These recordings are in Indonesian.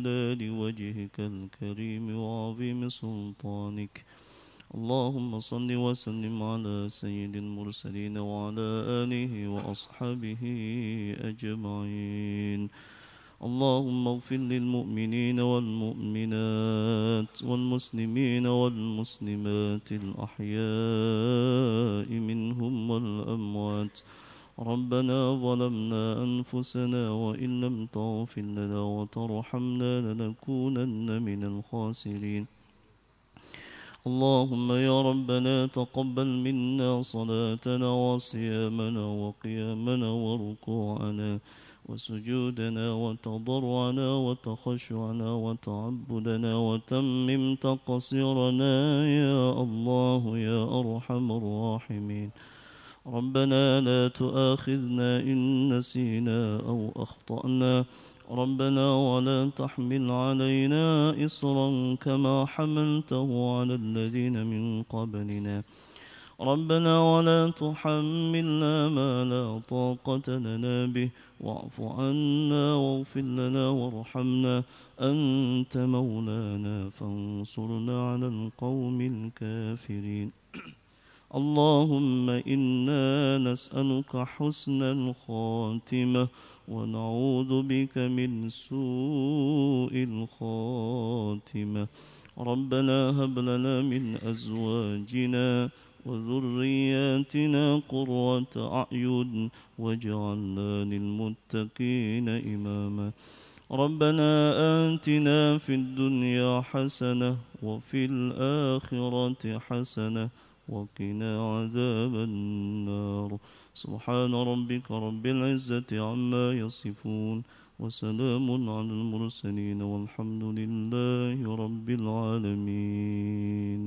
جلال وجهك الكريم وعظيم سلطانك. اللهم صل وسلم على سيد المرسلين وعلى آله وأصحابه أجمعين. اللهم اغفر للمؤمنين والمؤمنات والمسلمين والمسلمات الأحياء منهم والأموات. ربنا ظلمنا أنفسنا وإن لم تغفر لنا وترحمنا لنكونن من الخاسرين. اللهم يا ربنا تقبل منا صلاتنا وصيامنا وقيامنا وركوعنا وسجودنا وتضرعنا وتخشعنا وتعبدنا وتمم تقصيرنا يا الله يا أرحم الراحمين. ربنا لا تؤاخذنا إن نسينا أو أخطأنا. ربنا ولا تحمل علينا إصرا كما حملته على الذين من قبلنا. ربنا ولا تحملنا ما لا طاقة لنا به. واعف عنا واغفر لنا وارحمنا. أنت مولانا فانصرنا على القوم الكافرين. اللهم إنا نسألك حسن الخاتمة ونعوذ بك من سوء الخاتمة. ربنا هب لنا من أزواجنا وذرياتنا قرة أعين واجعلنا للمتقين إماما. ربنا آتنا في الدنيا حسنة وفي الآخرة حسنة وقنا عذاب النار. سبحان ربك رب العزة عما يصفون وسلام على المرسلين والحمد لله رب العالمين.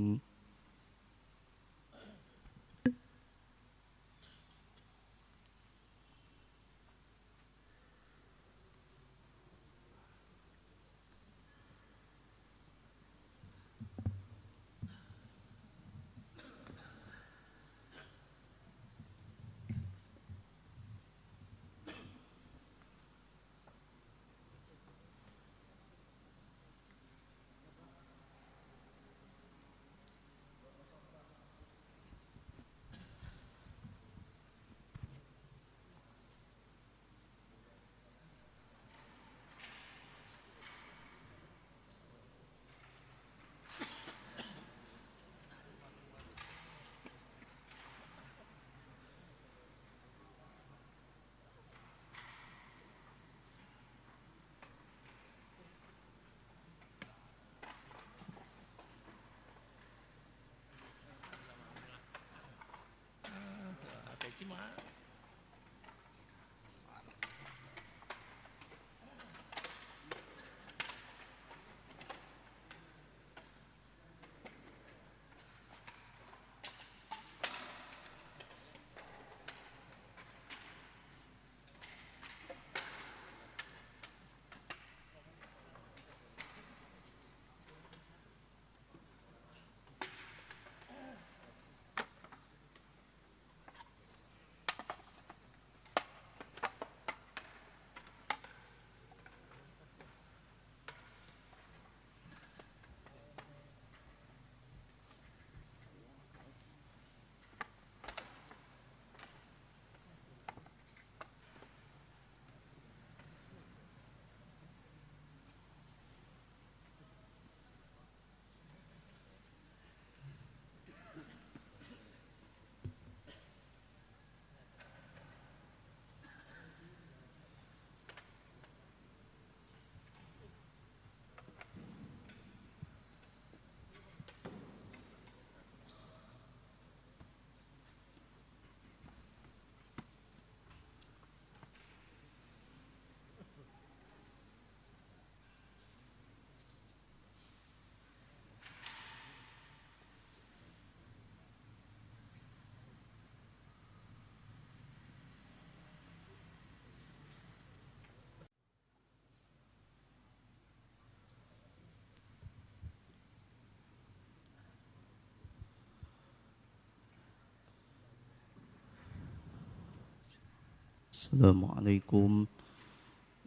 السلام عليكم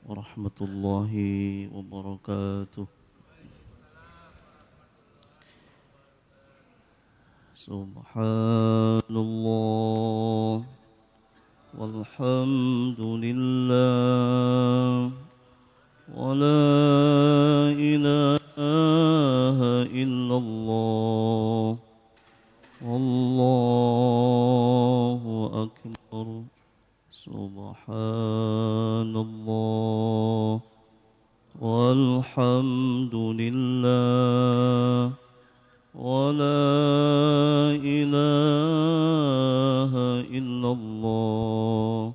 warahmatullahi wabarakatuh. Subhanallah walhamdulillah wa la ilaha illallah wallahu akbar. Subhanallah walhamdulillah wa la ilaha illallah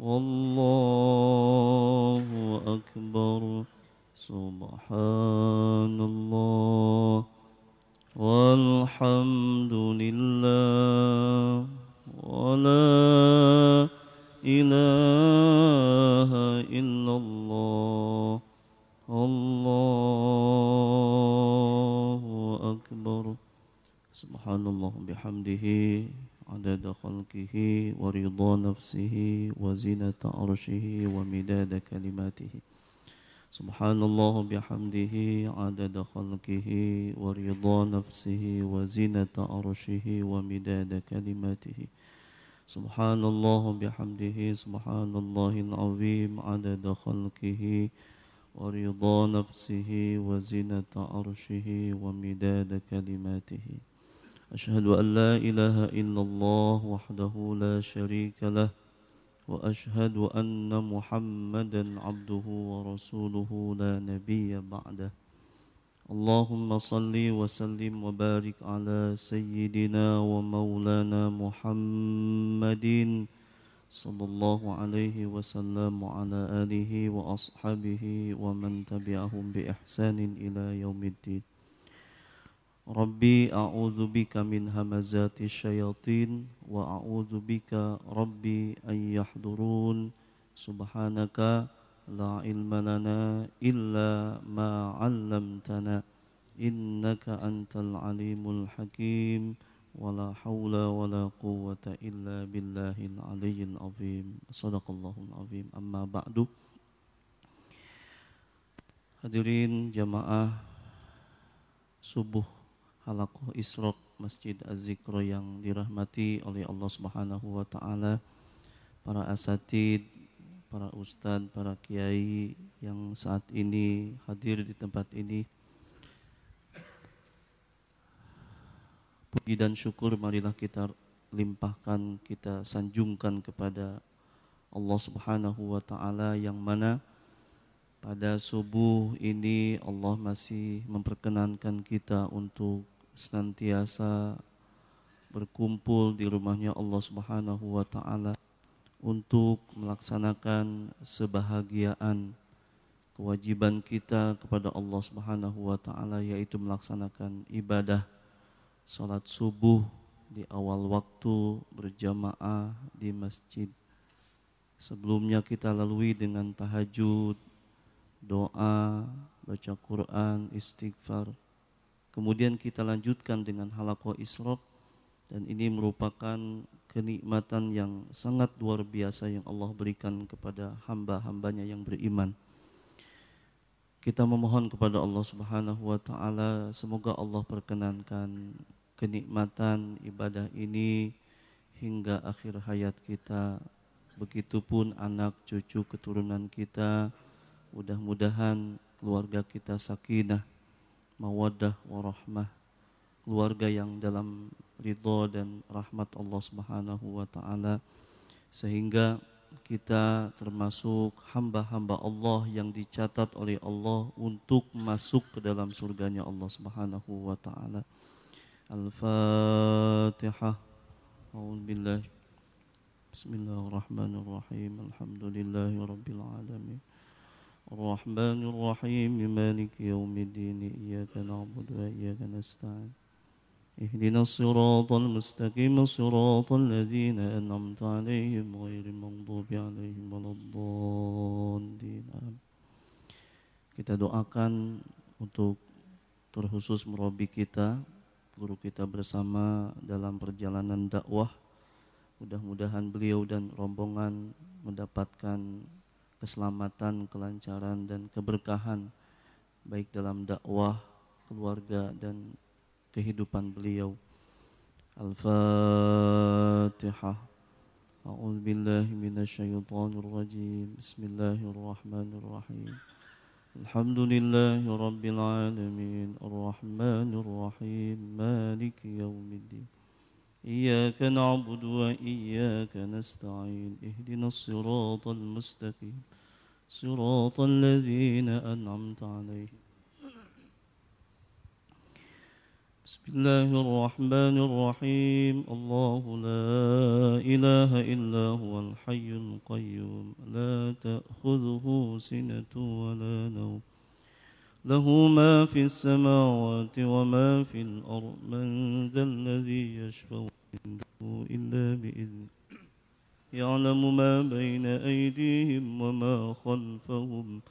wallahu akbar. Subhanallah walhamdulillah wa la ilaha illallah Allahu akbar. Subhanallah bihamdihi adada khalqihi wa ridha nafsihi wa zinata arshihi wa midada kalimatihi. Subhanallah bihamdihi adada khalqihi wa ridha nafsihi wa zinata arshihi wa midada kalimatihi. Subhanallah bihamdihi subhanallahil azim adada khalqihi wa ridha nafsihi wa zinata arshihi wa midada kalimatihi. Ashhadu an la ilaha illallah wahdahu la sharika lah wa ashhadu anna Muhammadan abduhu wa rasuluhu la nabiyya ba'dah. Allahumma salli wa sallim wa barik ala sayyidina wa maulana Muhammadin sallallahu alaihi wasallam wa ala alihi wa ashabihi wa man tabi'ahum bi ihsanin ila yaumiddin. Rabbi a'udzu bika min hamazati syayatin wa a'udzu bika rabbi an yahdurun. Subhanaka la ilma lana illa ma 'allamtana innaka antal alimul hakim wa la haula wa la quwwata illa billahil aliyyil azim. Shadaqallahul azim. Amma ba'du. Hadirin jamaah subuh halaqah Isra Masjid Az-Zikra yang dirahmati oleh Allah Subhanahu wa taala, para asatid, para ustadz, para kiai yang saat ini hadir di tempat ini. Puji dan syukur marilah kita limpahkan, kita sanjungkan kepada Allah Subhanahu wa taala yang mana pada subuh ini Allah masih memperkenankan kita untuk senantiasa berkumpul di rumahnya Allah Subhanahu wa taala untuk melaksanakan sebahagiaan kewajiban kita kepada Allah Subhanahu wa taala, yaitu melaksanakan ibadah salat subuh di awal waktu berjamaah di masjid. Sebelumnya kita lalui dengan tahajud, doa, baca Quran, istighfar. Kemudian kita lanjutkan dengan halaqah Isra, dan ini merupakan kenikmatan yang sangat luar biasa yang Allah berikan kepada hamba-hambanya yang beriman. Kita memohon kepada Allah Subhanahu wa taala semoga Allah perkenankan kenikmatan ibadah ini hingga akhir hayat kita. Begitupun anak cucu keturunan kita, mudah-mudahan keluarga kita sakinah, mawaddah, warahmah, keluarga yang dalam ridha dan rahmat Allah Subhanahu wa taala, sehingga kita termasuk hamba-hamba Allah yang dicatat oleh Allah untuk masuk ke dalam surganya Allah Subhanahu wa taala. Al-Fatihah. A'udzubillahi. Bismillahirrahmanirrahim. Alhamdulillahirabbil alamin. Ar-Rahmanir Rahim. Maliki yaumiddin. Iyyaka na'budu wa iyyaka nasta'in. اهدنا الصراط المستقيم صراط الذين أنعمت عليهم غير المغضوب عليهم ولا الضالين. Kita doakan untuk terkhusus murabi kita, guru kita bersama dalam perjalanan dakwah. Mudah-mudahan beliau dan rombongan mendapatkan keselamatan, kelancaran dan keberkahan baik dalam dakwah, keluarga dan kehidupan beliau. Al-Fatihah. A'udzu billahi minasyaitonir rajim. Bismillahirrahmanirrahim. Alhamdulillahi rabbil alamin. Arrahmanir rahim. Maliki yaumiddin. إياك نعبد وإياك نستعين اهدنا الصراط المستقيم صراط الذين أنعمت عليهم بسم الله الرحمن الرحيم الله لا إله إلا هو الحي القيوم لا تأخذه سنة ولا نوم له ما في السماوات وما في الأرض من ذا الذي يشفع عنده إلا بإذنه يعلم ما بين أيديهم وما خلفهم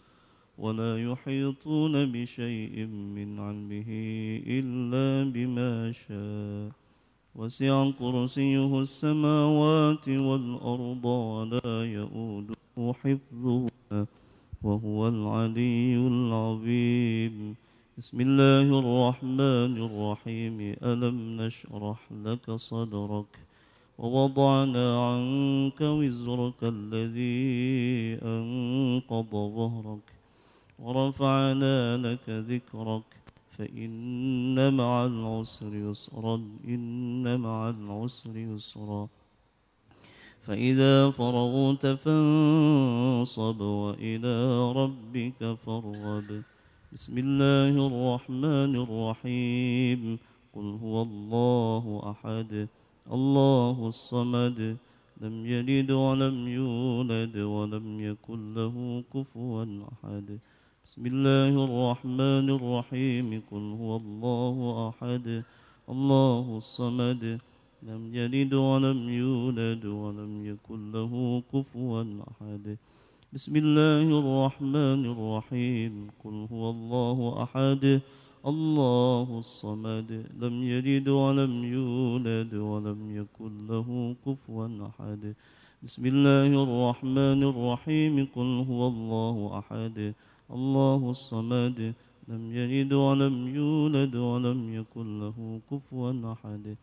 ولا يحيطون بشيء من علمه إلا بما شاء وسع كرسيه السماوات والأرض ولا يؤوده حفظهما وهو العلي العظيم بسم الله الرحمن الرحيم ألم نشرح لك صدرك ووضعنا عنك وزرك الذي أنقض ظهرك ورفعنا لك ذكرك فإن مع العسر يسرا إن مع العسر يسرا فإذا فرغت فانصب وإلى ربك فارغب بسم الله الرحمن الرحيم قل هو الله أحد الله الصمد لم يلد ولم يولد ولم يكن له كفوا أحد بسم الله الرحمن الرحيم قل هو الله أحد الله الصمد لم يلد ولم يولد ولم يكن له كفوا أحد بسم الله الرحمن الرحيم قل هو الله أحد الله الصمد لم يلد ولم يولد ولم يكن له كفوا أحد بسم الله الرحمن الرحيم قل هو الله أحد الله الصمد لم يلد ولم يولد ولم يكن له كفوا أحد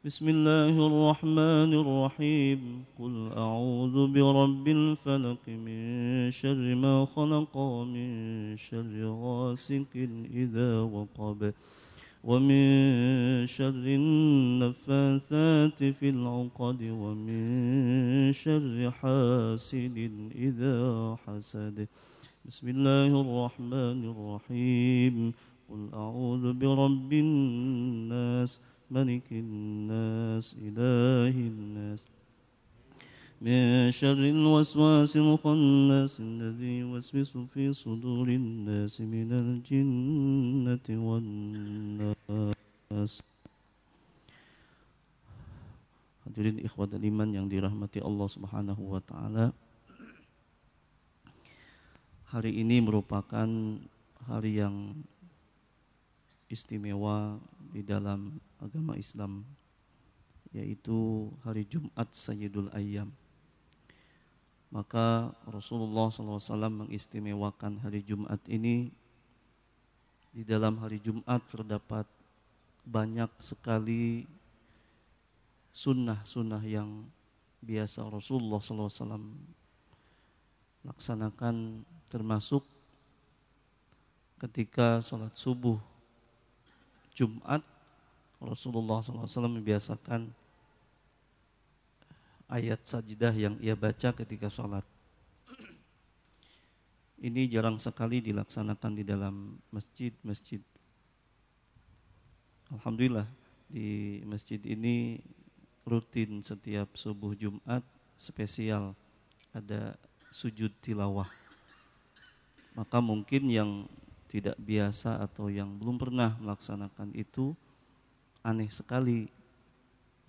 بسم الله الرحمن الرحيم قل أعوذ برب الفلق من شر ما خلق ومن شر غاسق إذا وقب ومن شر النفاثات في العقد ومن شر حاسد إذا حسد بسم الله الرحمن الرحيم قل أعوذ برب الناس ملك الناس إله الناس من شر الوسواس الخناس الذي يوسوس في صدور الناس من الجنة والناس. Hadirin ikhwatul iman yang dirahmati Allah Subhanahu wa taala. Hari ini merupakan hari yang istimewa di dalam agama Islam, yaitu hari Jumat Sayyidul Ayyam. Maka Rasulullah SAW mengistimewakan hari Jumat ini. Di dalam hari Jumat terdapat banyak sekali sunnah-sunnah yang biasa Rasulullah SAW laksanakan, termasuk ketika sholat subuh Jumat, Rasulullah SAW membiasakan ayat sajdah yang ia baca ketika sholat. Ini jarang sekali dilaksanakan di dalam masjid-masjid. Alhamdulillah di masjid ini rutin setiap subuh Jumat spesial ada sujud tilawah. Maka mungkin yang tidak biasa atau yang belum pernah melaksanakan itu aneh sekali.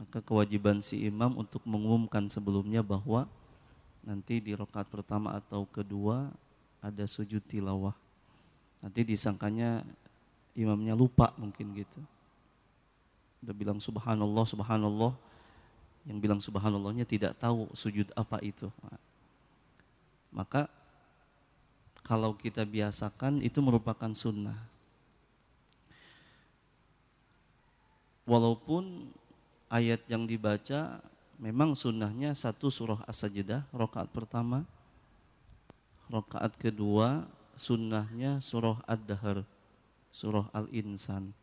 Maka kewajiban si imam untuk mengumumkan sebelumnya bahwa nanti di rakaat pertama atau kedua ada sujud tilawah. Nanti disangkanya imamnya lupa mungkin gitu. Udah bilang subhanallah, subhanallah. Yang bilang subhanallahnya tidak tahu sujud apa itu. Maka kalau kita biasakan itu merupakan sunnah. Walaupun ayat yang dibaca memang sunnahnya satu surah As-Sajdah rakaat pertama, rakaat kedua sunnahnya surah Ad-Dahr, surah Al-Insan.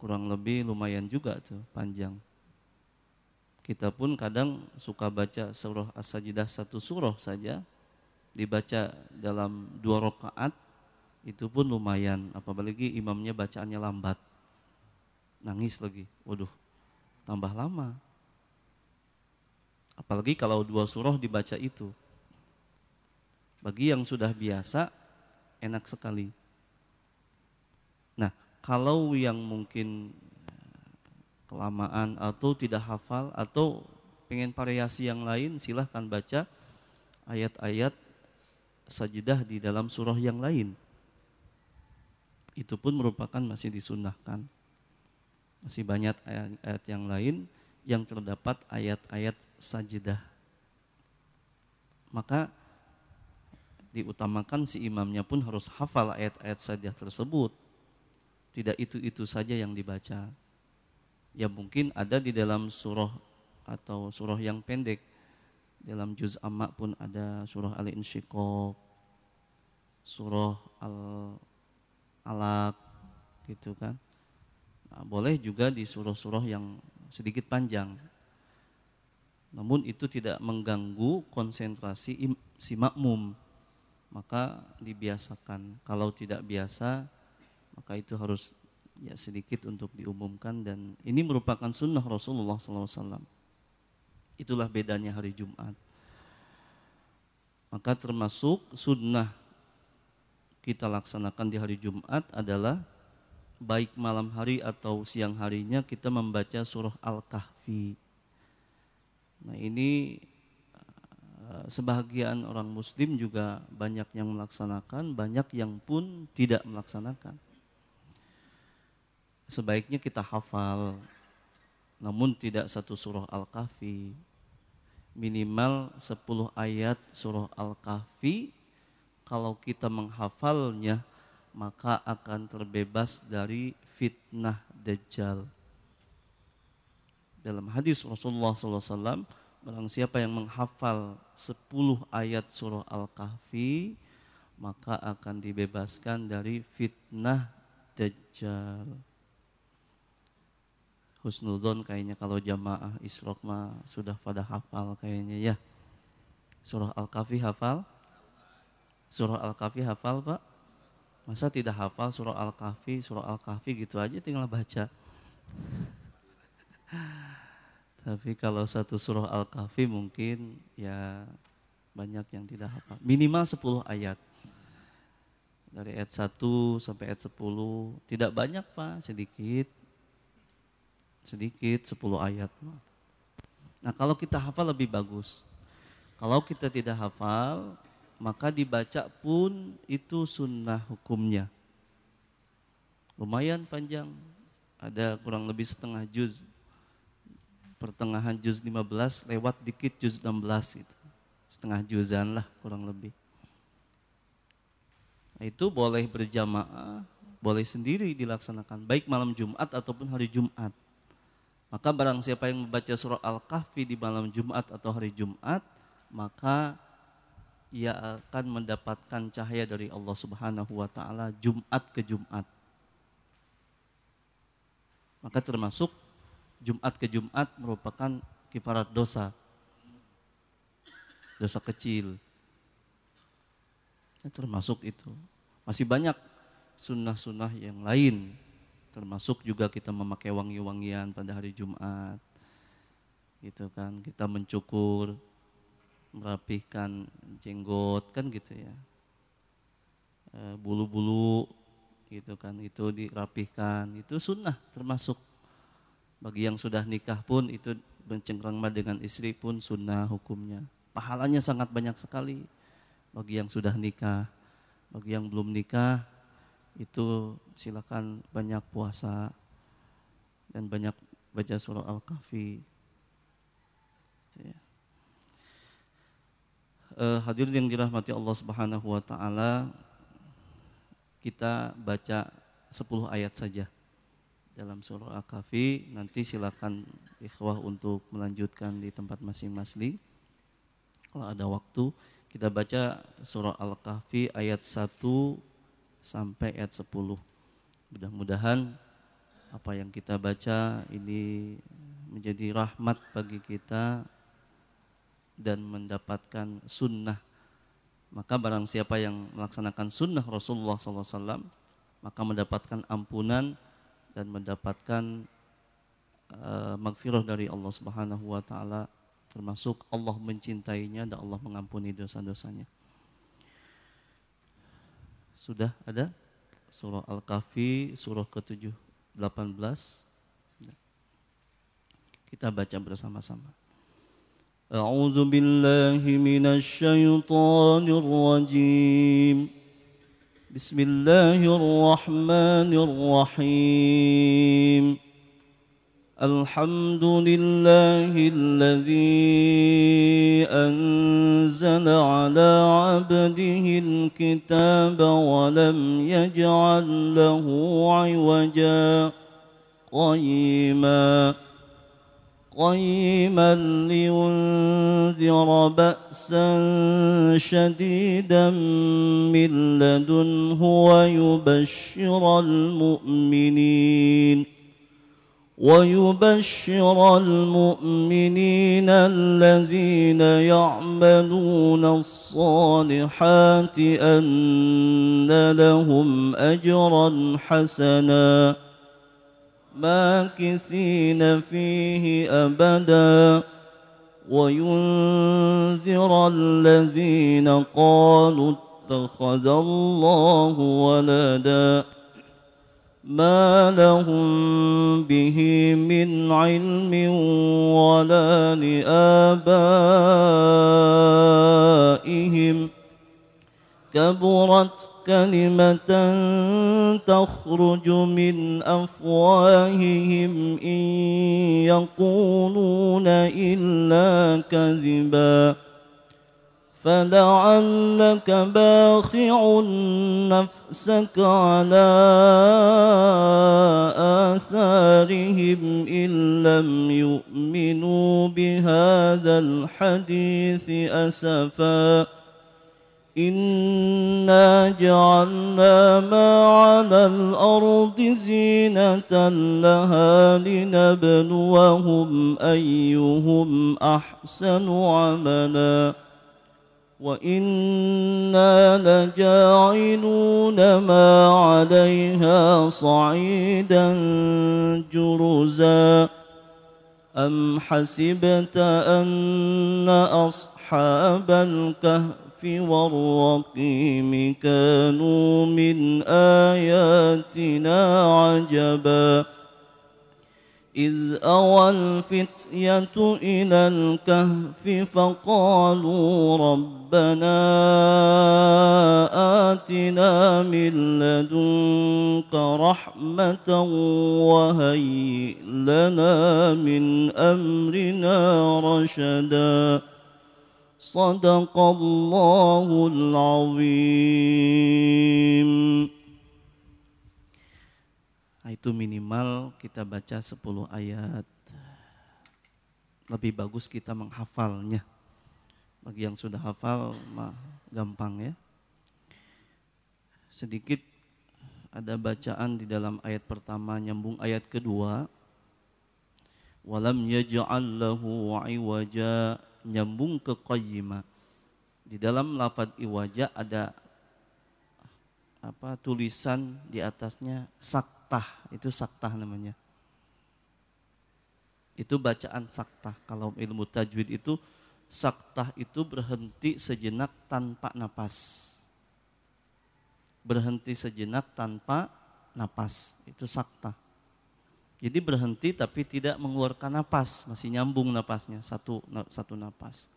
Kurang lebih lumayan juga tuh panjang. Kita pun kadang suka baca surah As-Sajdah satu surah saja, dibaca dalam 2 rakaat, itu pun lumayan. Apalagi imamnya bacaannya lambat, nangis lagi, waduh tambah lama. Apalagi kalau 2 surah dibaca itu, bagi yang sudah biasa enak sekali. Nah, kalau yang mungkin kelamaan atau tidak hafal atau pengen variasi yang lain, silahkan baca ayat-ayat sajdah di dalam surah yang lain. Itu pun merupakan masih disunnahkan. Masih banyak ayat-ayat yang lain yang terdapat ayat-ayat sajdah. Maka diutamakan si imamnya pun harus hafal ayat-ayat sajdah tersebut. Tidak itu-itu saja yang dibaca. Ya mungkin ada di dalam surah atau surah yang pendek. Dalam juz amma pun ada surah Al-Insyiqaq, surah Al-Alaq gitu kan. Nah, boleh juga di surah-surah yang sedikit panjang. Namun itu tidak mengganggu konsentrasi si makmum. Maka dibiasakan. Kalau tidak biasa, maka itu harus ya sedikit untuk diumumkan, dan ini merupakan sunnah Rasulullah SAW. Itulah bedanya hari Jumat. Maka termasuk sunnah kita laksanakan di hari Jumat adalah baik malam hari atau siang harinya kita membaca surah Al-Kahfi. Nah ini sebahagian orang muslim juga banyak yang melaksanakan, banyak yang pun tidak melaksanakan. Sebaiknya kita hafal, namun tidak satu surah Al-Kahfi. Minimal 10 ayat surah Al-Kahfi. Kalau kita menghafalnya, maka akan terbebas dari fitnah Dajjal. Dalam hadis Rasulullah SAW, barang siapa yang menghafal 10 ayat surah Al-Kahfi, maka akan dibebaskan dari fitnah Dajjal. Husnudzon kayaknya kalau jamaah Isrok mah sudah pada hafal kayaknya ya. Surah Al-Kahfi hafal? Surah Al-Kahfi hafal Pak? Masa tidak hafal surah Al-Kahfi? Surah Al-Kahfi gitu aja tinggal baca. Tapi kalau satu surah Al-Kahfi mungkin ya banyak yang tidak hafal. Minimal 10 ayat. Dari ayat 1 sampai ayat 10. Tidak banyak Pak, sedikit 10 ayat. Nah kalau kita hafal lebih bagus. Kalau kita tidak hafal, maka dibaca pun itu sunnah hukumnya. Lumayan panjang, ada kurang lebih setengah juz. Pertengahan juz 15 lewat dikit juz 16 itu. Setengah juzan lah kurang lebih. Nah, itu boleh berjamaah, boleh sendiri dilaksanakan, baik malam Jumat ataupun hari Jumat. Maka barang siapa yang membaca surah Al-Kahfi di malam Jumat atau hari Jumat, maka ia akan mendapatkan cahaya dari Allah Subhanahu wa taala Jumat ke Jumat. Maka termasuk Jumat ke Jumat merupakan kifarat dosa. Dosa kecil. Termasuk itu. Masih banyak sunnah-sunnah yang lain. Termasuk juga kita memakai wangi-wangian pada hari Jumat. Gitu kan, kita mencukur, merapihkan jenggot kan gitu ya. Bulu-bulu gitu kan, itu dirapihkan. Itu sunnah termasuk. Bagi yang sudah nikah pun itu bercengkrama dengan istri pun sunnah hukumnya. Pahalanya sangat banyak sekali bagi yang sudah nikah. Bagi yang belum nikah, itu silakan banyak puasa dan banyak baca surah Al-Kahfi. Hadirin yang dirahmati Allah Subhanahu wa taala, kita baca 10 ayat saja dalam surah Al-Kahfi. Nanti silakan ikhwah untuk melanjutkan di tempat masing-masing. Kalau ada waktu, kita baca surah Al-Kahfi ayat 1 sampai ayat 10. Mudah-mudahan apa yang kita baca ini menjadi rahmat bagi kita dan mendapatkan sunnah. Maka barang siapa yang melaksanakan sunnah Rasulullah SAW, maka mendapatkan ampunan dan mendapatkan magfirah dari Allah Subhanahu wa taala, termasuk Allah mencintainya dan Allah mengampuni dosa-dosanya. Sudah ada surah Al-Kahfi surah ke-18. Kita baca bersama-sama. A'udzu billahi minasy syaithanir rajim. Bismillahirrahmanirrahim. Alhamdulillahilladzi anzala ala 'abdihil kitaba wa lam yaj'al lahu 'iwaja قيما لينذر بأسا شديدا من لدنه ويبشر المؤمنين الذين يعملون الصالحات أن لهم أجرا حسنا ماكثين فيه أبدا وينذر الذين قالوا اتخذ الله ولدا ما لهم به من علم ولا لآبائهم كبرت كلمة تخرج من أفواههم إن يقولون إلا كذبا فلعلك باخع نفسك على آثارهم إن لم يؤمنوا بهذا الحديث أسفا إنا جعلنا ما على الأرض زينة لها لنبلوهم أيهم أحسن عملا وإنا لجاعلون ما عليها صعيدا جرزا أم حسبت أن أصحاب الكهف والرقيم كانوا من آياتنا عجبا إذ أوى الفتية إلى الكهف فقالوا ربنا آتنا من لدنك رحمة وهيئ لنا من أمرنا رشدا Sadaqallahul azim. Nah, itu minimal kita baca 10 ayat. Lebih bagus kita menghafalnya. Bagi yang sudah hafal mah gampang ya. Sedikit ada bacaan di dalam ayat pertama nyambung ayat kedua. Walam yaj'al lahu 'iwaja, nyambung ke qayyima. Di dalam lafaz iwaja ada tulisan di atasnya saktah, itu saktah namanya. Itu bacaan saktah. Kalau ilmu tajwid itu saktah itu berhenti sejenak tanpa napas. Berhenti sejenak tanpa napas, itu saktah. Jadi berhenti tapi tidak mengeluarkan napas, masih nyambung napasnya, satu napas.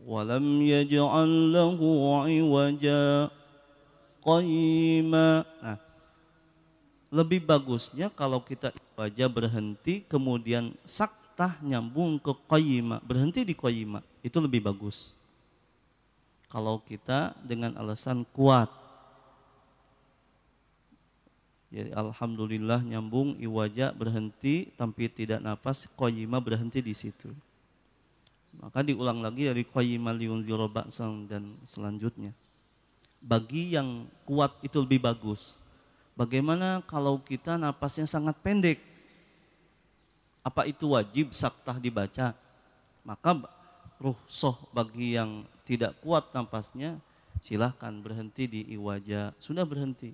Walam yaj'al lahu 'iwaja qayyima. Nah, lebih bagusnya kalau kita iwaja berhenti kemudian saktah saktah nyambung ke qayyimah, berhenti di qayyimah, itu lebih bagus. Kalau kita dengan alasan kuat. Jadi alhamdulillah nyambung iwaja berhenti tapi tidak nafas, qayyimah berhenti di situ. Maka diulang lagi dari qayyimah liyunzira ba'san dan selanjutnya. Bagi yang kuat itu lebih bagus. Bagaimana kalau kita napasnya sangat pendek? Apa itu wajib saktah dibaca? Maka rukhsah bagi yang tidak kuat napasnya, silahkan berhenti di iwaja. Sudah berhenti,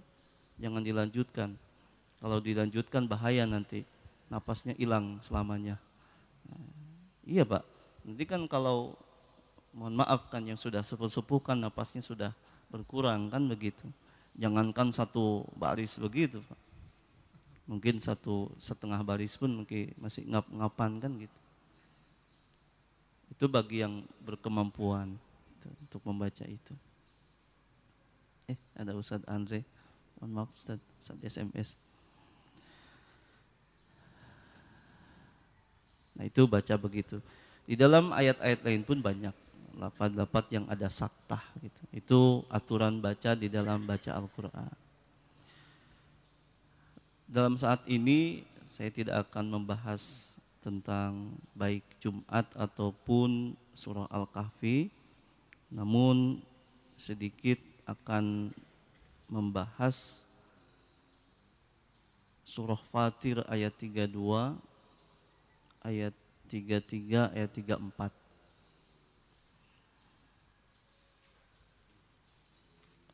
jangan dilanjutkan. Kalau dilanjutkan bahaya nanti, napasnya hilang selamanya. Iya Pak, nanti kan kalau mohon maaf kan yang sudah sepuh-sepuh kan napasnya sudah berkurang kan begitu. Jangankan satu baris begitu Pak. Mungkin satu setengah baris pun mungkin masih ngap-ngapan kan gitu. Itu bagi yang berkemampuan untuk membaca itu. Ada Ustadz Andre. Mohon maaf Ustadz SMS. Nah itu baca begitu. Di dalam ayat-ayat lain pun banyak lafaz-lafaz yang ada saktah gitu. Itu aturan baca di dalam baca Al-Qur'an. Dalam saat ini saya tidak akan membahas tentang baik Jumat ataupun surah Al-Kahfi, namun sedikit akan membahas surah Fatir ayat 32, ayat 33, ayat 34.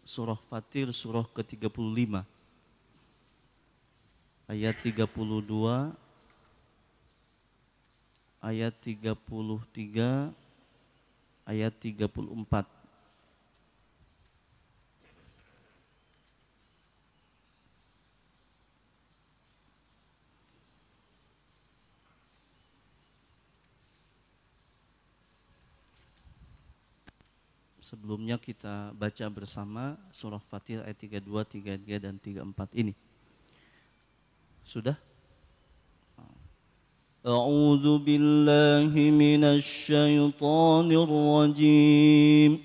Surah Fatir surah ke-35 ayat 32, ayat 33, ayat 34. Sebelumnya kita baca bersama surah Fatir ayat 32, 33 dan 34 ini. Sudah? A'udzu billahi minasy syaithanir rajim.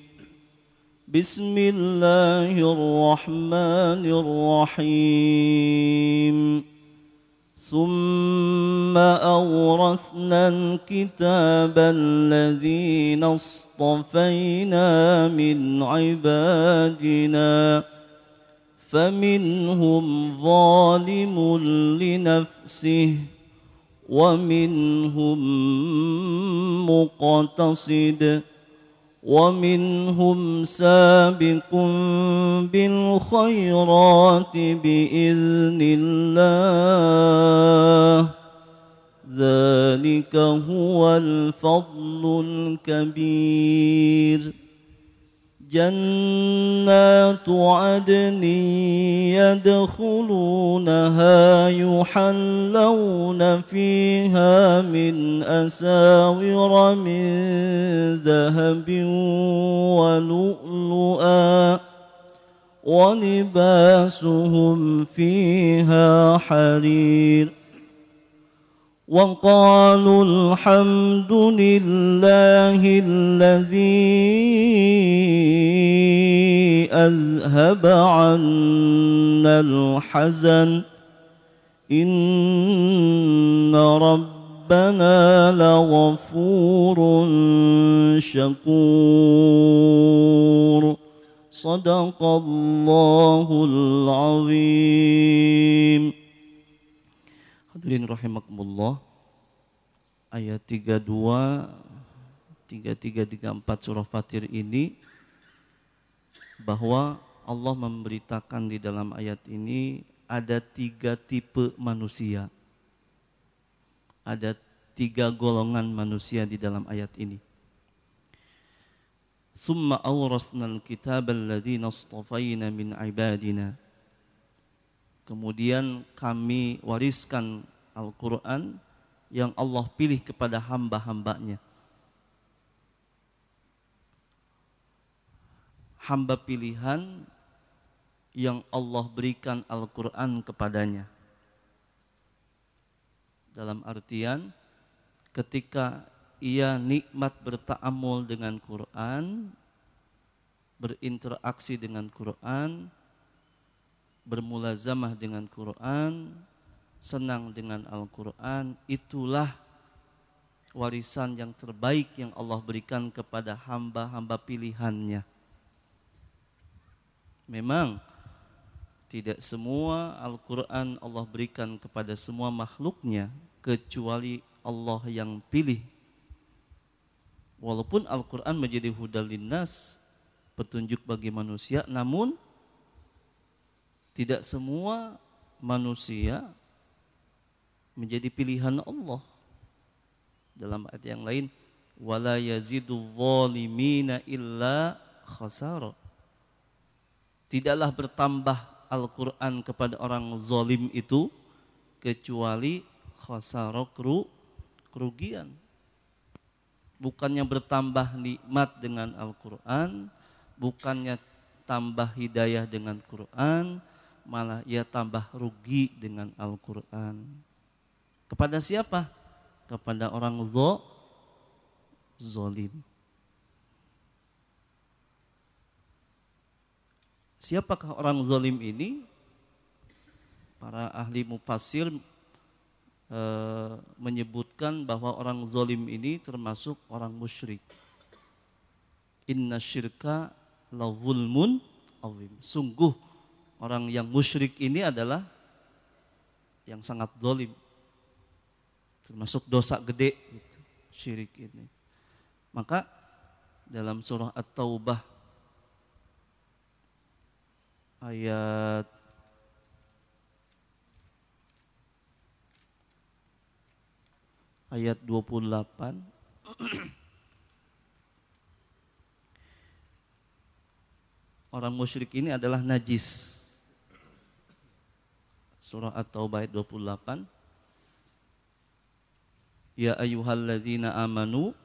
Bismillahirrahmanirrahim. ثم أورثنا الكتاب الذين اصطفينا من عبادنا فمنهم ظالم لنفسه ومنهم مقتصد ومنهم سابق بالخيرات بإذن الله ذلك هو الفضل الكبير جنات عدن يدخلونها يحلون فيها من أساور من ذهب ولؤلؤا ولباسهم فيها حرير وقالوا الحمد لله الذي أذهب عنا الحزن إن ربنا لغفور شكور صدق الله العظيم. Hadirin rahimakumullah, ayat 32, 33, 34 surah Fatir ini, bahwa Allah memberitakan di dalam ayat ini ada 3 tipe manusia. Ada 3 golongan manusia di dalam ayat ini. Summa awrasnal kitabal ladzina astafayna min ibadina. Kemudian kami wariskan Al-Quran yang Allah pilih kepada hamba-hambanya. Hamba pilihan yang Allah berikan Al-Quran kepadanya. Dalam artian ketika ia nikmat berta'amul dengan Quran, berinteraksi dengan Quran, bermulazamah dengan Quran, senang dengan Al-Quran, itulah warisan yang terbaik yang Allah berikan kepada hamba-hamba pilihannya. Memang tidak semua Al-Quran Allah berikan kepada semua makhluknya, kecuali Allah yang pilih. Walaupun Al-Quran menjadi hudal linnas, petunjuk bagi manusia, namun tidak semua manusia menjadi pilihan Allah. Dalam ayat yang lain, wala yazidu zalimina illa khasara. Tidaklah bertambah Al-Quran kepada orang zalim itu kecuali khasara, kerugian. Bukannya bertambah nikmat dengan Al-Quran, bukannya tambah hidayah dengan Quran, malah ia tambah rugi dengan Al-Quran. Kepada siapa? Kepada orang zalim. Siapakah orang zalim ini? Para ahli mufassir menyebutkan bahwa orang zalim ini termasuk orang musyrik. Inna syirka la zulmun azim. Sungguh orang yang musyrik ini adalah yang sangat zalim. Termasuk dosa gede gitu, syirik ini. Maka dalam surah At-Taubah ayat ayat 28 orang musyrik ini adalah najis. Surah At-Taubah ayat 28. Ya ayyuhalladzina amanu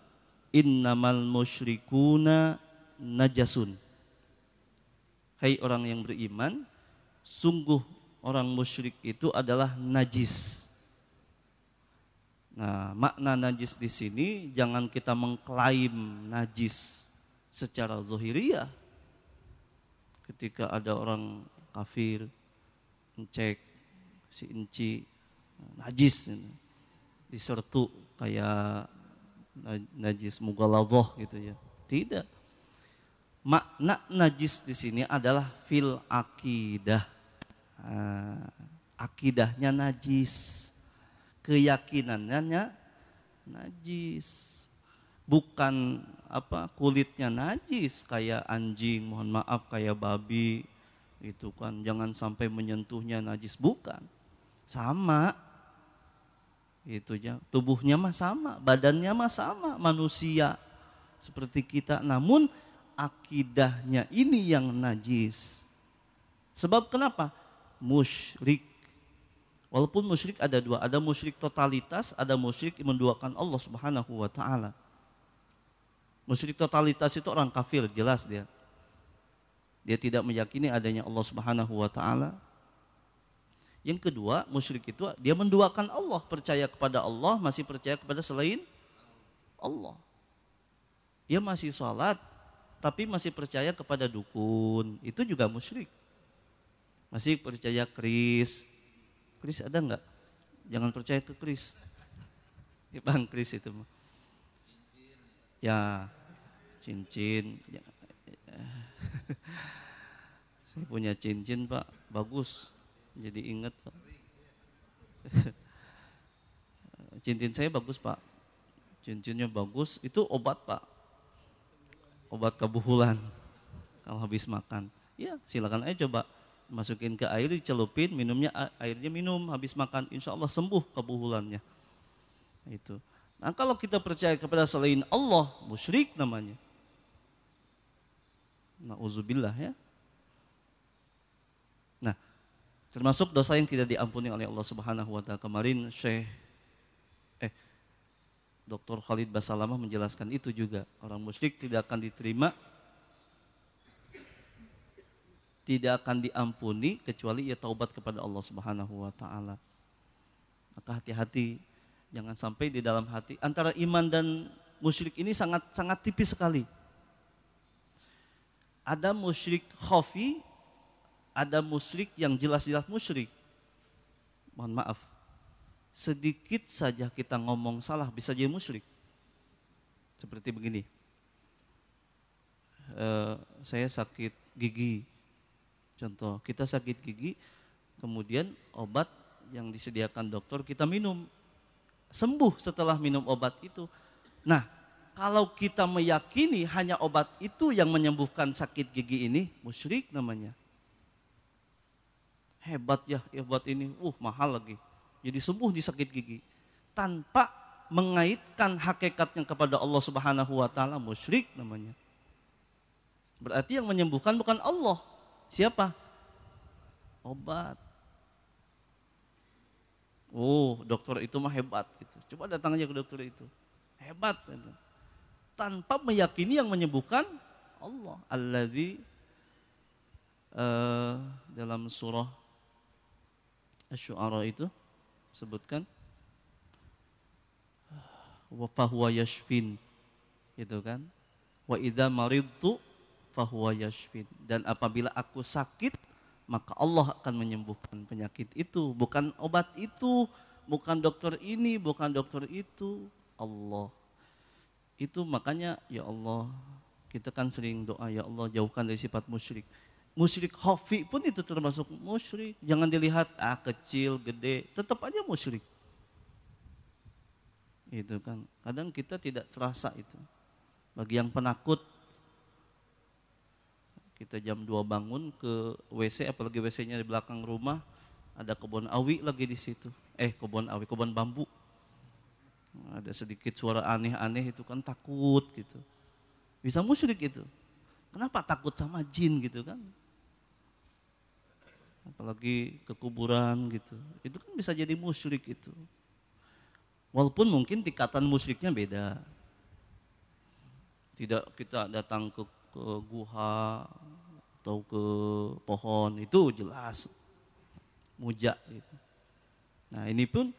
innamal musyrikuna najasun. Hai orang yang beriman, sungguh orang musyrik itu adalah najis. Nah, makna najis di sini jangan kita mengklaim najis secara zahiriyah. Ketika ada orang kafir ngecek si enci najis disertu kayak najis mughaladhah gitu ya. Tidak. Makna najis di sini adalah fil akidah. Akidahnya najis. Keyakinannya najis. Bukan kulitnya najis kayak anjing, mohon maaf kayak babi itu kan, jangan sampai menyentuhnya najis, bukan. Sama itu ya, tubuhnya mah sama, badannya mah sama, manusia seperti kita, namun akidahnya ini yang najis. Sebab kenapa? Musyrik. Walaupun musyrik ada dua, ada musyrik totalitas, ada musyrik yang menduakan Allah Subhanahu wa taala. Musyrik totalitas itu orang kafir, jelas dia. Dia tidak meyakini adanya Allah Subhanahu wa taala. Yang kedua, musyrik itu dia menduakan Allah, percaya kepada Allah, masih percaya kepada selain Allah. Dia masih sholat, tapi masih percaya kepada dukun, itu juga musyrik. Masih percaya keris. Keris ada enggak? Jangan percaya ke keris. Ya, Bang, keris itu mah. Ya, cincin. Ya. Saya punya cincin, Pak, bagus. Jadi ingat, Pak. Cincin saya bagus, Pak. Cincinnya bagus, itu obat, Pak. Obat kebuhulan. Kalau habis makan. Ya, silakan aja coba. Masukin ke air, dicelupin, minumnya airnya minum, habis makan, insya Allah sembuh kebuhulannya. Itu. Nah, kalau kita percaya kepada selain Allah, musyrik namanya. Na'udzubillah ya. Nah, termasuk dosa yang tidak diampuni oleh Allah Subhanahu wa taala. Kemarin Dr. Khalid Basalamah menjelaskan itu juga. Orang musyrik tidak akan diterima, tidak akan diampuni kecuali ia taubat kepada Allah Subhanahu wa taala. Maka hati-hati Jangan sampai di dalam hati. Antara iman dan musyrik ini sangat tipis sekali. Ada musyrik khafi, ada musyrik yang jelas-jelas musyrik. Mohon maaf, sedikit saja kita ngomong salah bisa jadi musyrik. Seperti begini, saya sakit gigi, contoh kita sakit gigi, kemudian obat yang disediakan dokter kita minum, sembuh setelah minum obat itu. Nah, kalau kita meyakini hanya obat itu yang menyembuhkan sakit gigi ini, musyrik namanya. Hebat ya obat ini, mahal lagi. Jadi sembuh di sakit gigi. Tanpa mengaitkan hakikatnya kepada Allah Subhanahu wa taala, musyrik namanya. Berarti yang menyembuhkan bukan Allah. Siapa? Obat. Dokter itu mah hebat gitu. Coba datang aja ke dokter itu. Hebat gitu. Tanpa meyakini yang menyembuhkan Allah. Alladzi dalam surah Asy-Syu'ara itu sebutkan wa fahuwa yashfin, gitu kan? Wa idza maridtu fahuwa yashfin, dan apabila aku sakit maka Allah akan menyembuhkan penyakit itu, bukan obat itu, bukan dokter ini, bukan dokter itu, Allah. Itu makanya ya Allah, kita kan sering doa, ya Allah jauhkan dari sifat musyrik. Musyrik khafi pun itu termasuk musyrik. Jangan dilihat kecil, gede, tetap aja musyrik. Itu kan. Kadang kita tidak terasa itu. Bagi yang penakut, kita jam 2 bangun ke WC, apalagi WC-nya di belakang rumah, ada kebun awi lagi di situ. Kebun bambu. Ada sedikit suara aneh-aneh, itu kan takut gitu. Bisa musyrik itu. Kenapa takut sama jin gitu kan? Apalagi ke kuburan gitu. Itu kan bisa jadi musyrik itu. Walaupun mungkin tingkatan musyriknya beda. Tidak kita datang ke guha atau ke pohon, itu jelas muja gitu. Nah, ini pun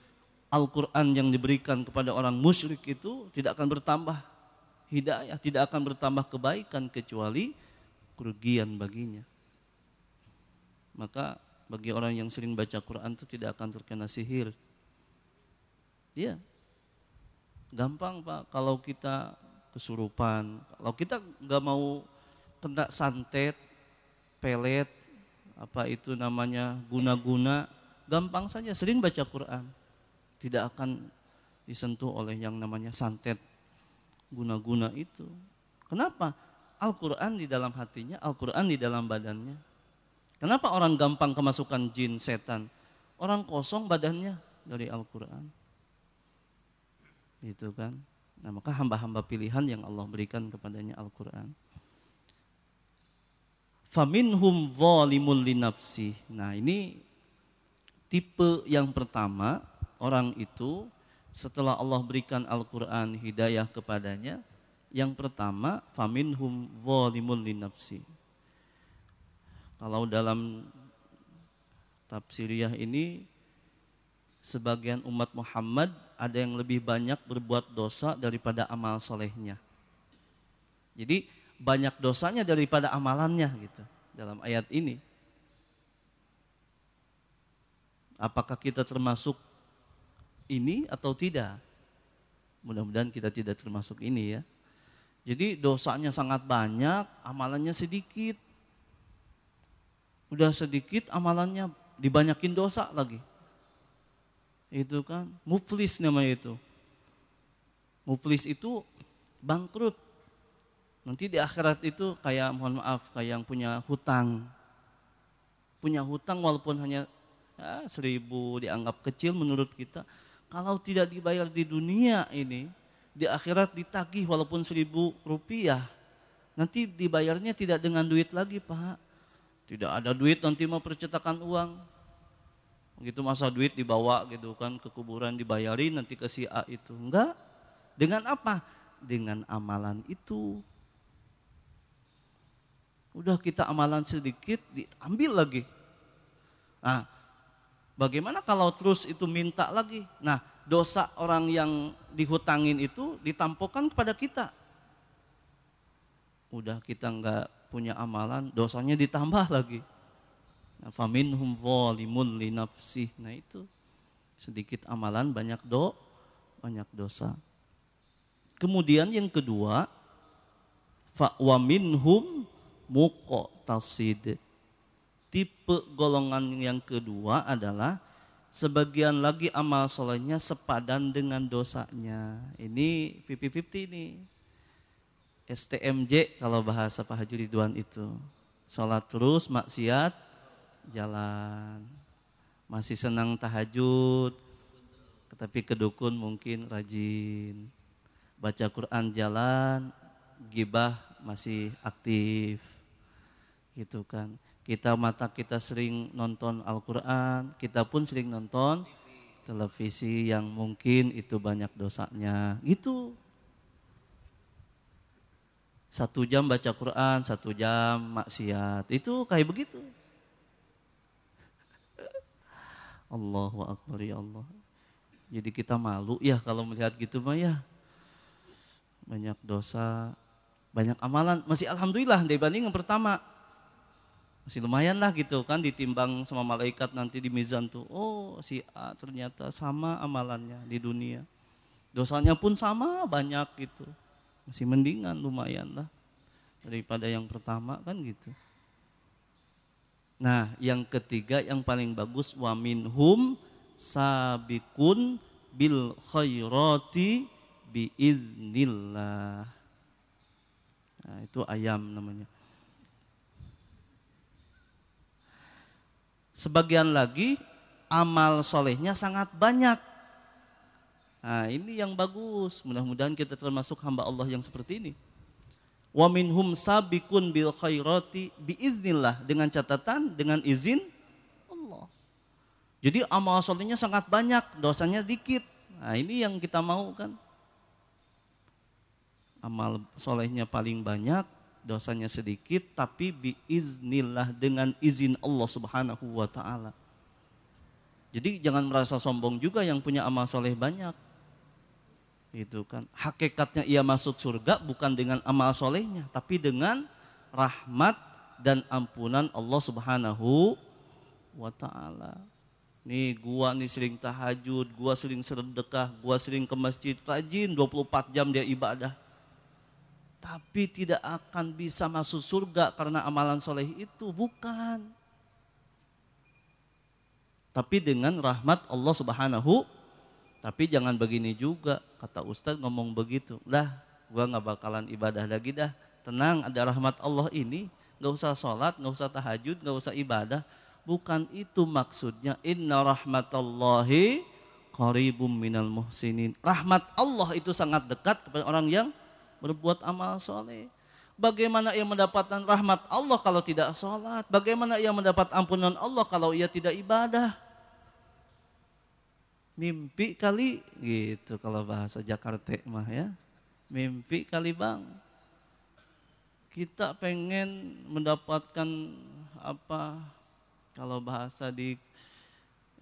Al-Quran yang diberikan kepada orang musyrik itu tidak akan bertambah hidayah, tidak akan bertambah kebaikan kecuali kerugian baginya. Maka bagi orang yang sering baca Quran itu tidak akan terkena sihir. Ya, gampang Pak, kalau kita kesurupan, kalau kita nggak mau kena santet, pelet, apa itu namanya, guna-guna, gampang saja, sering baca Quran. Tidak akan disentuh oleh yang namanya santet, guna-guna itu. Kenapa? Al-Quran di dalam hatinya, Al-Quran di dalam badannya. Kenapa orang gampang kemasukan jin, setan? Orang kosong badannya dari Al-Quran. Itu kan. Nah, maka hamba-hamba pilihan yang Allah berikan kepadanya Al-Quran. Faminhum zalimun linafsih. Nah, ini tipe yang pertama. Orang itu setelah Allah berikan Al-Quran hidayah kepadanya, yang pertama faminhum zalimun linafsi. Kalau dalam tafsiriyah ini, sebagian umat Muhammad ada yang lebih banyak berbuat dosa daripada amal solehnya. Jadi banyak dosanya daripada amalannya gitu dalam ayat ini. Apakah kita termasuk ini atau tidak? Mudah-mudahan kita tidak termasuk ini ya. Jadi dosanya sangat banyak, amalannya sedikit. Udah sedikit amalannya dibanyakin dosa lagi. Itu kan muflis namanya itu. Muflis itu bangkrut. Nanti di akhirat itu kayak, mohon maaf, kayak yang punya hutang. Punya hutang walaupun hanya 1.000 dianggap kecil menurut kita. Kalau tidak dibayar di dunia ini, di akhirat ditagih walaupun 1.000 rupiah. Nanti dibayarnya tidak dengan duit lagi Pak. Tidak ada duit, nanti mau percetakan uang. Begitu masa duit dibawa gitu kan ke kuburan, dibayarin nanti ke si A itu. Enggak. Dengan apa? Dengan amalan itu. Udah kita amalan sedikit diambil lagi. Nah, bagaimana kalau terus itu minta lagi? Nah, dosa orang yang dihutangin itu ditampokkan kepada kita. Udah kita nggak punya amalan, dosanya ditambah lagi. Nah, faminhum zalimun li nafsih. Nah itu sedikit amalan banyak dosa. Kemudian yang kedua, fa wa minhum muqtasid. Tipe golongan yang kedua adalah sebagian lagi amal solehnya sepadan dengan dosanya. Ini 50-50 nih. STMJ kalau bahasa Pak Haji Ridwan itu. Sholat terus, maksiat, jalan. Masih senang tahajud, tapi kedukun mungkin rajin. Baca Quran jalan, gibah masih aktif. Gitu kan. Mata kita sering nonton Al-Quran, kita pun sering nonton televisi yang mungkin itu banyak dosanya. Gitu. 1 jam baca Quran, 1 jam maksiat. Itu kayak begitu. Allahu Akbar ya Allah. Jadi kita malu ya kalau melihat gitu mah ya. Banyak dosa, banyak amalan. Masih alhamdulillah dibanding yang pertama. Masih lumayan lah gitu kan, ditimbang sama malaikat nanti di mizan tuh. Oh si A ternyata sama amalannya di dunia. Dosanya pun sama banyak gitu. Masih mendingan, lumayan lah daripada yang pertama kan gitu. Nah yang ketiga yang paling bagus, wa minhum sabiqun bil khairati biiznillah. Nah itu ayam namanya. Sebagian lagi amal solehnya sangat banyak. Nah ini yang bagus. Mudah-mudahan kita termasuk hamba Allah yang seperti ini. Wa minhum sabiqun bil khairati biiznillah. Dengan catatan, dengan izin Allah. Jadi amal solehnya sangat banyak, dosanya dikit. Nah ini yang kita mau kan. Amal solehnya paling banyak, dosanya sedikit, tapi biiznillah, dengan izin Allah Subhanahu wa ta'ala. Jadi jangan merasa sombong juga yang punya amal soleh banyak. Itu kan. Hakikatnya ia masuk surga bukan dengan amal solehnya, tapi dengan rahmat dan ampunan Allah Subhanahu wa ta'ala. Nih gua nih sering tahajud, gua sering sedekah, gua sering ke masjid, rajin 24 jam dia ibadah. Tapi tidak akan bisa masuk surga karena amalan soleh itu, bukan. Tapi dengan rahmat Allah Subhanahu. Tapi jangan begini juga, kata Ustadz ngomong begitu. Dah, gua gak bakalan ibadah lagi dah. Tenang, ada rahmat Allah ini, gak usah sholat, gak usah tahajud, gak usah ibadah. Bukan itu maksudnya. Inna rahmatallahi qaribum minal muhsinin. Rahmat Allah itu sangat dekat kepada orang yang berbuat amal soleh. Bagaimana ia mendapatkan rahmat Allah kalau tidak sholat? Bagaimana ia mendapat ampunan Allah kalau ia tidak ibadah? Mimpi kali gitu kalau bahasa Jakarta mah ya. Mimpi kali bang. Kita pengen mendapatkan apa kalau bahasa di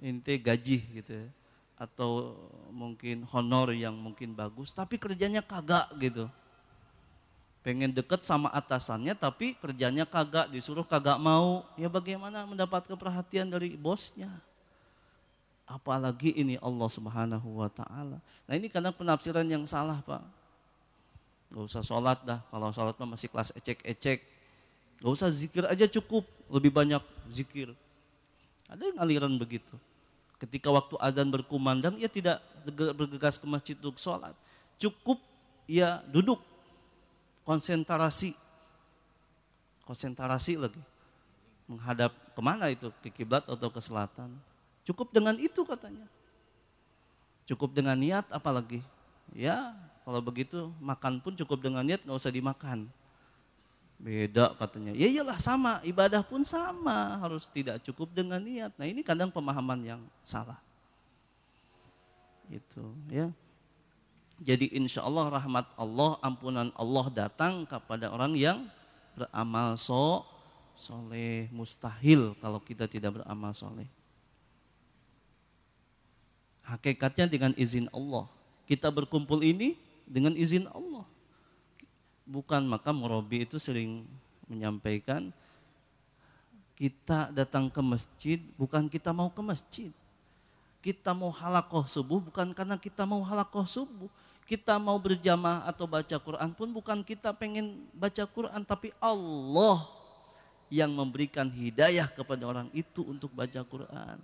inti gaji gitu ya. Atau mungkin honor yang mungkin bagus tapi kerjanya kagak gitu. Pengen deket sama atasannya tapi kerjanya kagak, disuruh kagak mau. Ya bagaimana mendapatkan perhatian dari bosnya? Apalagi ini Allah Subhanahu wa ta'ala. Nah ini kadang penafsiran yang salah Pak. Gak usah sholat dah, kalau sholat masih kelas ecek-ecek. Gak usah zikir aja cukup, lebih banyak zikir. Ada yang aliran begitu. Ketika waktu adzan berkumandang, ia tidak bergegas ke masjid untuk sholat. Cukup ia duduk. Konsentrasi lagi, menghadap kemana itu, ke kiblat atau ke selatan. Cukup dengan itu katanya, cukup dengan niat apalagi. Ya kalau begitu makan pun cukup dengan niat, nggak usah dimakan. Beda katanya, ya iyalah sama, ibadah pun sama, harus tidak cukup dengan niat. Nah ini kadang pemahaman yang salah. Itu ya. Jadi insya Allah rahmat Allah, ampunan Allah datang kepada orang yang beramal soleh. Mustahil kalau kita tidak beramal soleh. Hakikatnya dengan izin Allah. Kita berkumpul ini dengan izin Allah. Bukan, maka murabi itu sering menyampaikan kita datang ke masjid bukan kita mau ke masjid. Kita mau halakoh subuh bukan karena kita mau halakoh subuh. Kita mau berjamaah atau baca Quran pun bukan kita pengen baca Quran, tapi Allah yang memberikan hidayah kepada orang itu untuk baca Quran.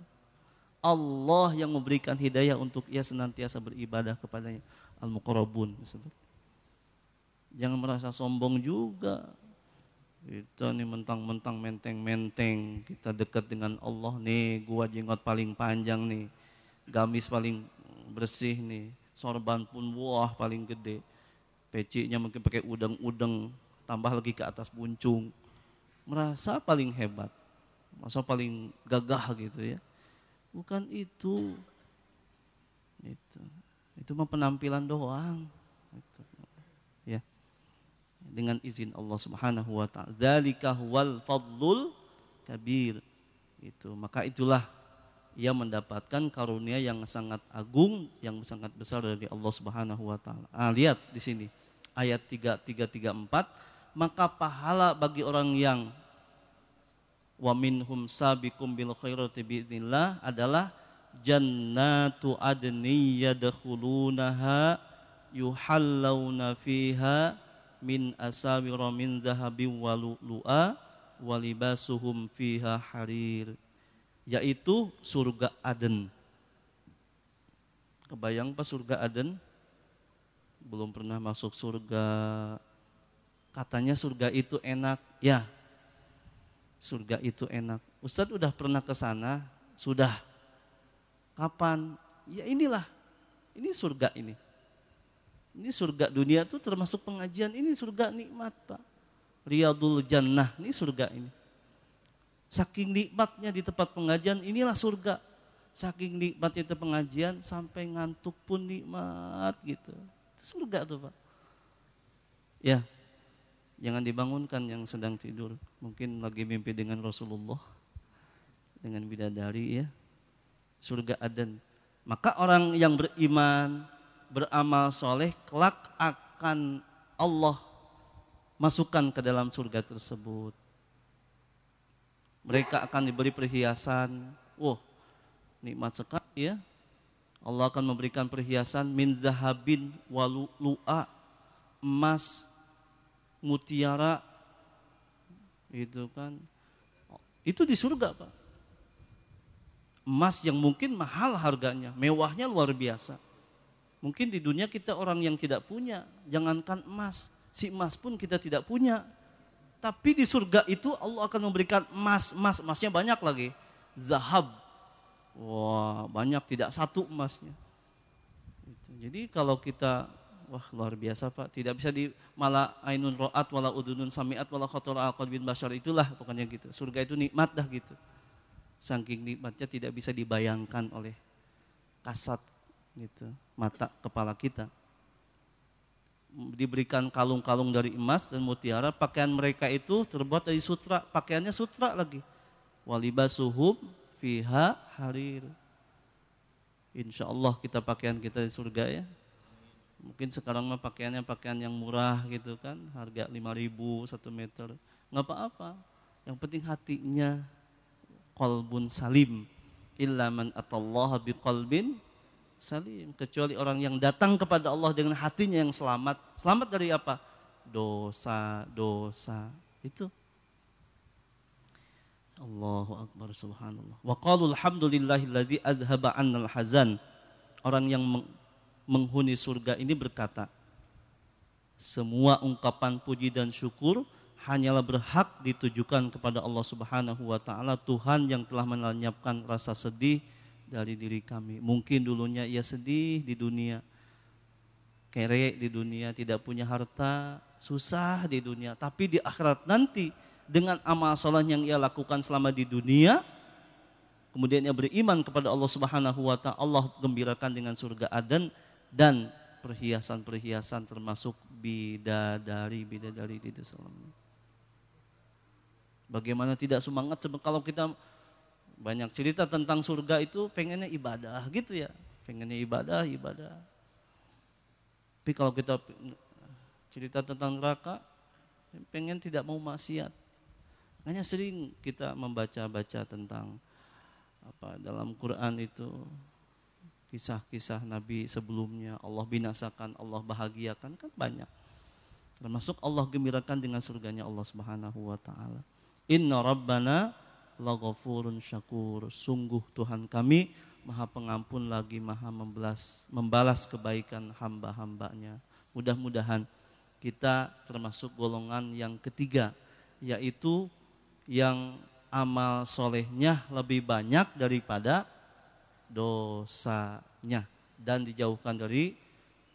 Allah yang memberikan hidayah untuk ia senantiasa beribadah kepadanya. Al-Muqarrabun disebut. Jangan merasa sombong juga. Kita nih mentang-mentang menteng-menteng, kita dekat dengan Allah nih, gua jenggot paling panjang nih, gamis paling bersih nih, sorban pun wah paling gede, pecinya mungkin pakai udeng-udeng, tambah lagi ke atas buncung, merasa paling hebat, merasa paling gagah gitu ya. Bukan itu. Itu mah penampilan doang. Itu. Ya. Dengan izin Allah Subhanahu wa taala. Dzalika huwal fadlul kabir. Itu. Maka itulah ia mendapatkan karunia yang sangat agung, yang sangat besar dari Allah Subhanahu wa taala. Lihat di sini ayat 334, maka pahala bagi orang yang wa minhum sabiqum bil khairati biidznillah adalah jannatu adni yadkhulunaha yuhallawna fiha min asawira min dhahabin wa lu'lu'a wa libasuhum fiha harir, yaitu surga Aden. Kebayang pas surga Aden? Belum pernah masuk surga. Katanya surga itu enak. Ya, surga itu enak. Ustadz udah pernah ke sana? Sudah. Kapan? Ya inilah. Ini surga ini. Ini surga dunia tuh termasuk pengajian. Ini surga nikmat, Pak. Riyadul Jannah. Ini surga ini. Saking nikmatnya di tempat pengajian, inilah surga. Saking nikmatnya di pengajian, sampai ngantuk pun nikmat gitu. Itu surga tuh, Pak. Ya. Jangan dibangunkan yang sedang tidur. Mungkin lagi mimpi dengan Rasulullah, dengan bidadari ya. Surga Aden. Maka orang yang beriman, beramal soleh, kelak akan Allah masukkan ke dalam surga tersebut. Mereka akan diberi perhiasan. Wah, nikmat sekali ya. Allah akan memberikan perhiasan min zahabin wa lu'a, emas, mutiara, itu kan, itu di surga, Pak. Emas yang mungkin mahal harganya, mewahnya luar biasa. Mungkin di dunia kita orang yang tidak punya, jangankan emas, si emas pun kita tidak punya. Tapi di surga itu Allah akan memberikan emasnya banyak lagi, zahab, wah banyak, tidak satu emasnya. Jadi kalau kita, wah luar biasa Pak, tidak bisa di mala ainun ro'at wala udunun sami'at wala khatara al qalbin bashar, itulah pokoknya gitu. Surga itu nikmat dah gitu. Saking nikmatnya tidak bisa dibayangkan oleh kasat gitu, mata kepala kita. Diberikan kalung-kalung dari emas dan mutiara, pakaian mereka itu terbuat dari sutra, pakaiannya sutra lagi. Walibasuhum fiha harir. Insya Allah kita pakaian kita di surga ya. Mungkin sekarang mah pakaiannya pakaian yang murah gitu kan, harga 5.000 1 meter. Nggak apa-apa, yang penting hatinya qalbun salim. Illa man atallaha biqalbin salim. Kecuali orang yang datang kepada Allah dengan hatinya yang selamat. Selamat dari apa? Dosa-dosa. Itu. Allahu Akbar, subhanallah. Wa qalu alhamdulillahilladzi adhaba 'annal hazan. Orang yang menghuni surga ini berkata, semua ungkapan puji dan syukur hanyalah berhak ditujukan kepada Allah Subhanahu wa taala, Tuhan yang telah melenyapkan rasa sedih dari diri kami. Mungkin dulunya ia sedih di dunia, kere di dunia, tidak punya harta, susah di dunia, tapi di akhirat nanti dengan amal saleh yang ia lakukan selama di dunia, kemudian ia beriman kepada Allah Subhanahu wa taala, Allah gembirakan dengan surga Aden dan perhiasan-perhiasan termasuk bidadari di dalamnya. Bagaimana tidak semangat kalau kita banyak cerita tentang surga itu pengennya ibadah gitu ya, pengennya ibadah. Tapi kalau kita cerita tentang neraka, pengen tidak mau maksiat. Hanya sering kita membaca-baca tentang dalam Quran itu kisah-kisah Nabi sebelumnya, Allah binasakan, Allah bahagiakan, kan banyak. Termasuk Allah gembirakan dengan surganya Allah Subhanahu wa taala. Inna rabbana laghafurun syakur. Sungguh Tuhan kami Maha Pengampun lagi Maha membalas kebaikan hamba-hambanya. Mudah-mudahan kita termasuk golongan yang ketiga, yaitu yang amal solehnya lebih banyak daripada dosanya dan dijauhkan dari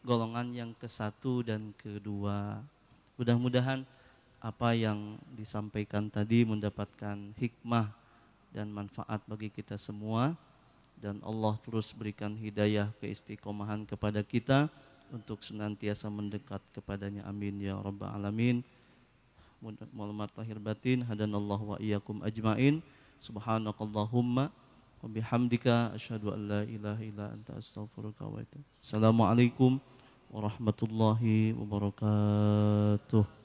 golongan yang ke-1 dan ke-2. Mudah-mudahan apa yang disampaikan tadi mendapatkan hikmah dan manfaat bagi kita semua, dan Allah terus berikan hidayah keistiqomahan kepada kita untuk senantiasa mendekat kepadanya. Amin ya rabbal alamin. Mohon lahir batin, hadanallahu wa iyyakum ajmain. Subhanakallahumma wa bihamdika asyhadu an la ilaha illa anta astaghfiruka wa atubu. Assalamualaikum warahmatullahi wabarakatuh.